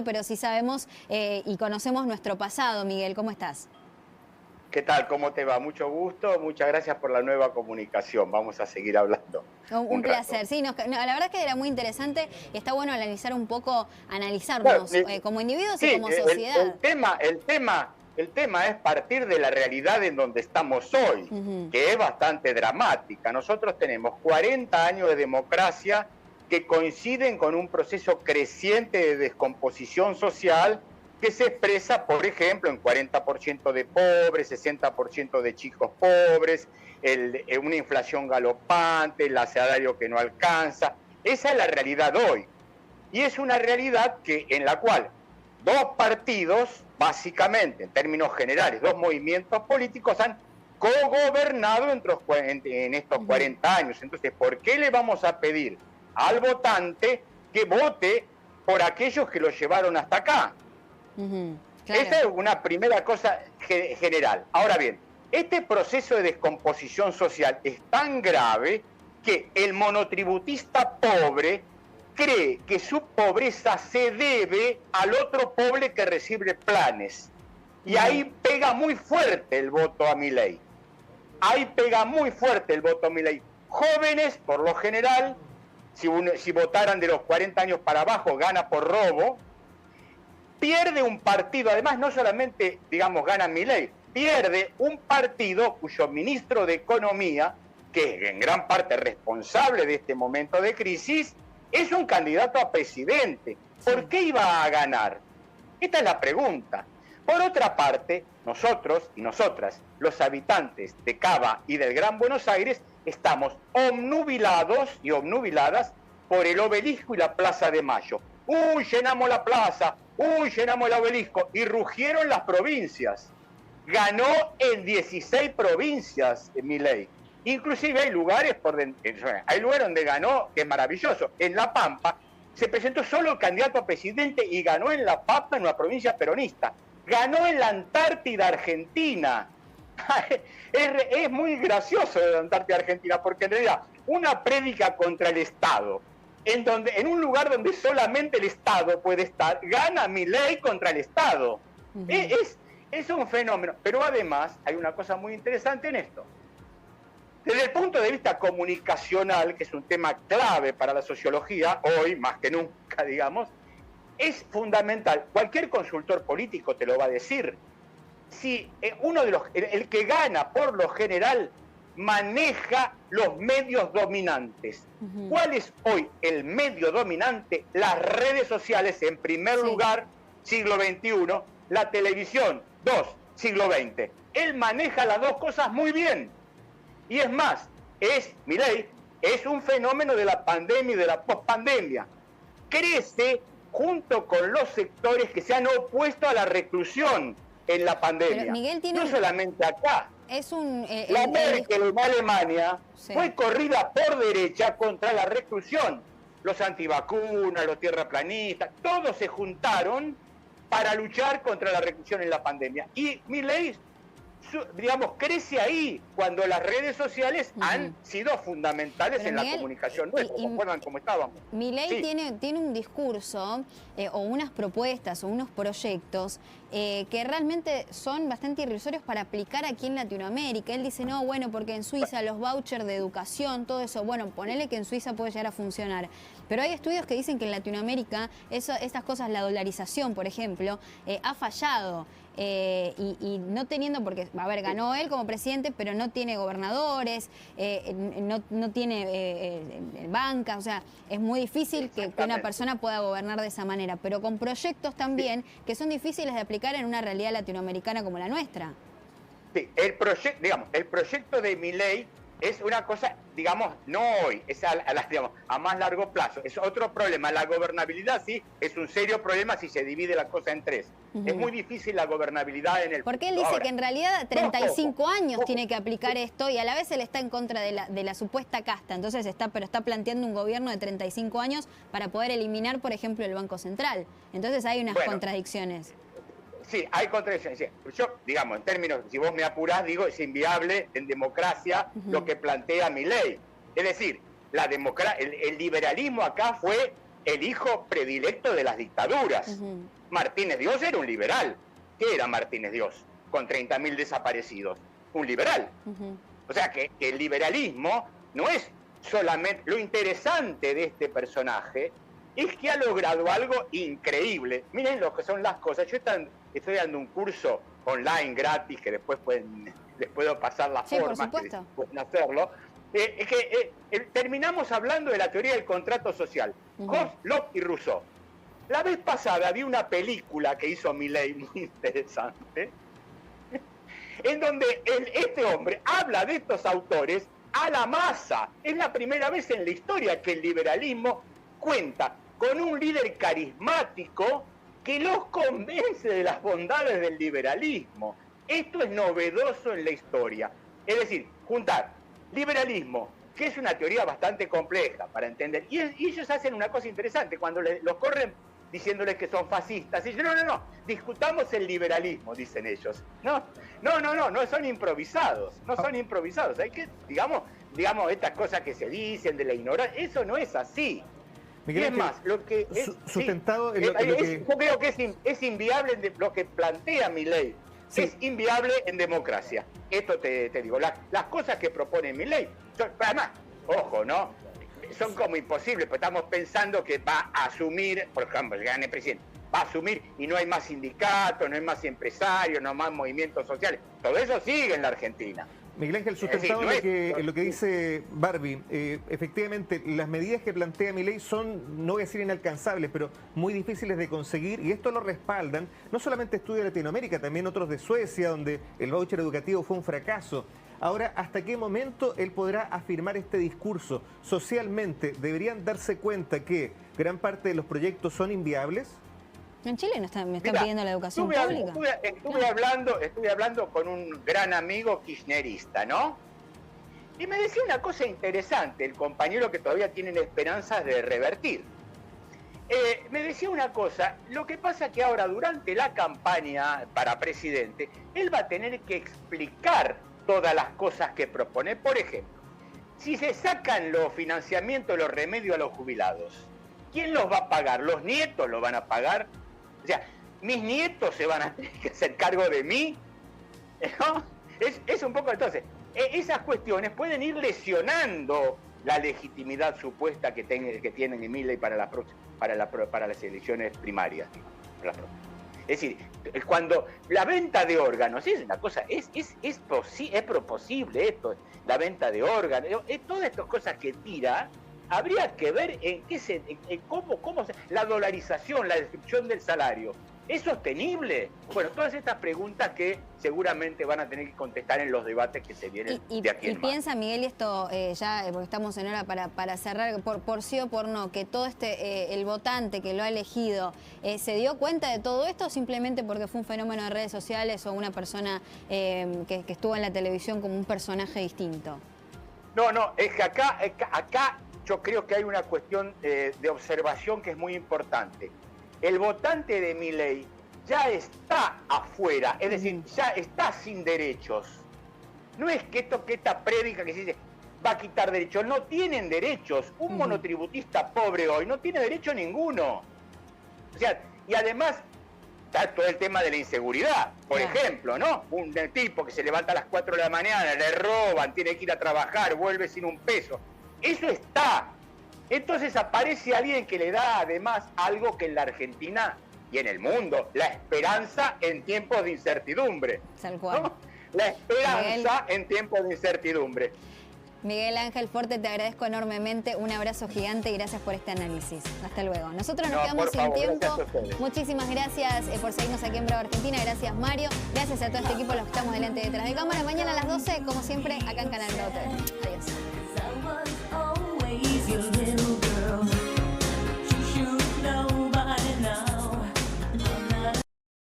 pero sí sabemos y conocemos nuestro pasado. Miguel, ¿cómo estás? ¿Qué tal? ¿Cómo te va? Mucho gusto. Muchas gracias por la nueva comunicación. Vamos a seguir hablando Un un rato. placer, sí, la verdad es que era muy interesante y está bueno analizar un poco, Claro, analizarnos como individuos y sí, como sociedad. el tema es partir de la realidad en donde estamos hoy, Ujú. que es bastante dramática. Nosotros tenemos 40 años de democracia que coinciden con un proceso creciente de descomposición social que se expresa, por ejemplo, en 40% de pobres, 60% de chicos pobres, una inflación galopante, el salario que no alcanza. Esa es la realidad hoy. Y es una realidad en la cual dos partidos, básicamente, en términos generales, dos movimientos políticos han cogobernado en estos 40 años. Entonces, ¿por qué le vamos a pedir al votante que vote por aquellos que lo llevaron hasta acá? Claro. Esa es una primera cosa general. Ahora bien, este proceso de descomposición social es tan grave que el monotributista pobre cree que su pobreza se debe al otro pobre que recibe planes. Y ahí pega muy fuerte el voto a Milei. Ahí pega muy fuerte el voto a Milei. Jóvenes, por lo general, si votaran de los 40 años para abajo, gana por robo. Pierde un partido, además no solamente, digamos, gana Milei, pierde un partido cuyo ministro de Economía, que es en gran parte responsable de este momento de crisis, es un candidato a presidente. ¿Por qué iba a ganar? Esta es la pregunta. Por otra parte, nosotros y nosotras, los habitantes de Cava y del Gran Buenos Aires, estamos obnubilados y obnubiladas por el obelisco y la Plaza de Mayo. ¡Uy, llenamos la plaza! ¡Uy, llenamos el obelisco! Y rugieron las provincias. Ganó en 16 provincias Milei. Inclusive hay lugares donde ganó, que es maravilloso. En La Pampa se presentó solo el candidato a presidente y ganó en La Pampa, en una provincia peronista. Ganó en la Antártida Argentina. Es muy gracioso de la Antártida Argentina, porque en realidad una prédica contra el Estado, en un lugar donde solamente el Estado puede estar, gana Milei contra el Estado. Es un fenómeno. Pero además hay una cosa muy interesante en esto. Desde el punto de vista comunicacional, que es un tema clave para la sociología, hoy más que nunca, digamos, es fundamental. Cualquier consultor político te lo va a decir. Si el que gana por lo general maneja los medios dominantes. ¿Cuál es hoy el medio dominante? Las redes sociales, en primer lugar, siglo XXI, la televisión, siglo XX. Él maneja las dos cosas muy bien. Y es más, Milei es un fenómeno de la pandemia y de la pospandemia. Crece junto con los sectores que se han opuesto a la reclusión en la pandemia. Pero Miguel no solamente acá. La Merkel en Alemania fue corrida por derecha contra la reclusión. Los antivacunas, los tierraplanistas, todos se juntaron para luchar contra la reclusión en la pandemia. Y Milei, digamos, crece ahí cuando las redes sociales han sido fundamentales. Pero en la comunicación nuestra. ¿Recuerdan cómo estábamos? Milei tiene un discurso o unas propuestas o unos proyectos que realmente son bastante irrisorios para aplicar aquí en Latinoamérica. Él dice, no, bueno, porque en Suiza los vouchers de educación, todo eso, bueno, ponele que en Suiza puede llegar a funcionar. Pero hay estudios que dicen que en Latinoamérica estas cosas, la dolarización, por ejemplo, ha fallado. Y no teniendo, porque, a ver, ganó él como presidente, pero no tiene gobernadores, no tiene bancas, o sea, es muy difícil que una persona pueda gobernar de esa manera, pero con proyectos también que son difíciles de aplicar en una realidad latinoamericana como la nuestra. Sí, el proyecto de Milei es una cosa, digamos, no hoy, es a más largo plazo. Es otro problema. La gobernabilidad sí es un serio problema si se divide la cosa en tres. Es muy difícil la gobernabilidad en el... Porque él dice que en realidad a 35 años tiene que aplicar esto y a la vez él está en contra de la supuesta casta. Entonces está planteando un gobierno de 35 años para poder eliminar, por ejemplo, el Banco Central. Entonces hay unas contradicciones. Sí, hay contradicciones. Yo, digamos, en términos, si vos me apurás, digo, es inviable en democracia lo que plantea Milei. Es decir, el liberalismo acá fue el hijo predilecto de las dictaduras. Martínez Dios era un liberal. ¿Qué era Martínez Dios? Con 30.000 desaparecidos. Un liberal. O sea que el liberalismo no es solamente... Lo interesante de este personaje es que ha logrado algo increíble. Miren lo que son las cosas. Yo estoy dando un curso online gratis que después les puedo pasar la forma que pueden hacerlo. Terminamos hablando de la teoría del contrato social. Hobbes, Locke y Rousseau. La vez pasada vi una película que hizo Milei muy interesante, en donde este hombre habla de estos autores a la masa. Es la primera vez en la historia que el liberalismo cuenta con un líder carismático que los convence de las bondades del liberalismo. Esto es novedoso en la historia. Es decir, juntar liberalismo, que es una teoría bastante compleja para entender, y ellos hacen una cosa interesante, cuando los corren diciéndoles que son fascistas, y dicen, no, discutamos el liberalismo, dicen ellos. No son improvisados, hay que, digamos, estas cosas que se dicen de la ignorancia, eso no es así. Miguel, y es más, lo que es sustentado yo creo que es inviable lo que plantea Milei. Sí. Es inviable en democracia. Esto te digo. Las cosas que propone Milei, además, ojo, ¿no? Son como imposibles, porque estamos pensando que va a asumir, por ejemplo, el gran presidente, va a asumir y no hay más sindicatos, no hay más empresarios, no hay más movimientos sociales. Todo eso sigue en la Argentina. Miguel Ángel, sustentado en lo que dice Barbie, efectivamente las medidas que plantea Milei son, no voy a decir inalcanzables, pero muy difíciles de conseguir, y esto lo respaldan no solamente estudios de Latinoamérica, también otros de Suecia, donde el voucher educativo fue un fracaso. Ahora, ¿hasta qué momento él podrá afirmar este discurso? Socialmente, ¿deberían darse cuenta que gran parte de los proyectos son inviables? En Chile me están pidiendo la educación pública. Estuve hablando con un gran amigo kirchnerista, ¿no? Y me decía una cosa interesante, el compañero que todavía tienen esperanzas de revertir. Me decía una cosa, lo que pasa que ahora durante la campaña para presidente, él va a tener que explicar todas las cosas que propone. Por ejemplo, si se sacan los financiamientos, los remedios a los jubilados, ¿quién los va a pagar? ¿Los nietos lo van a pagar? O sea, mis nietos se van a tener que hacer cargo de mí, ¿no? Es un poco, entonces, esas cuestiones pueden ir lesionando la legitimidad supuesta que tienen Milei para las elecciones primarias. Es decir, cuando la venta de órganos es una cosa, es posible esto, la venta de órganos, todas estas cosas que tira. Habría que ver cómo la dolarización, la destrucción del salario, ¿es sostenible? Bueno, todas estas preguntas que seguramente van a tener que contestar en los debates que se vienen de aquí en más. Y piensa, Miguel, y esto ya, porque estamos en hora para cerrar, por sí o por no, que todo el votante que lo ha elegido, ¿se dio cuenta de todo esto o simplemente porque fue un fenómeno de redes sociales o una persona que estuvo en la televisión como un personaje distinto? No, es que acá yo creo que hay una cuestión de observación que es muy importante. El votante de Milei ya está afuera, es decir, ya está sin derechos. No es que esta prédica que se dice va a quitar derechos, no tienen derechos. Un monotributista pobre hoy no tiene derecho ninguno. O sea, y además está todo el tema de la inseguridad. Por ejemplo, ¿no? Un tipo que se levanta a las 4 de la mañana, le roban, tiene que ir a trabajar, vuelve sin un peso. Eso está. Entonces aparece alguien que le da además algo que en la Argentina y en el mundo, la esperanza en tiempos de incertidumbre. Tal cual. ¿No? La esperanza en tiempos de incertidumbre. Miguel Ángel Forte, te agradezco enormemente, un abrazo gigante y gracias por este análisis. Hasta luego. Nosotros nos quedamos sin tiempo. Muchísimas gracias por seguirnos aquí en Bravo Argentina. Gracias, Mario. Gracias a todo este equipo, los que estamos delante y detrás de cámara. Mañana a las 12, como siempre, acá en Canal Bravo TV. Adiós.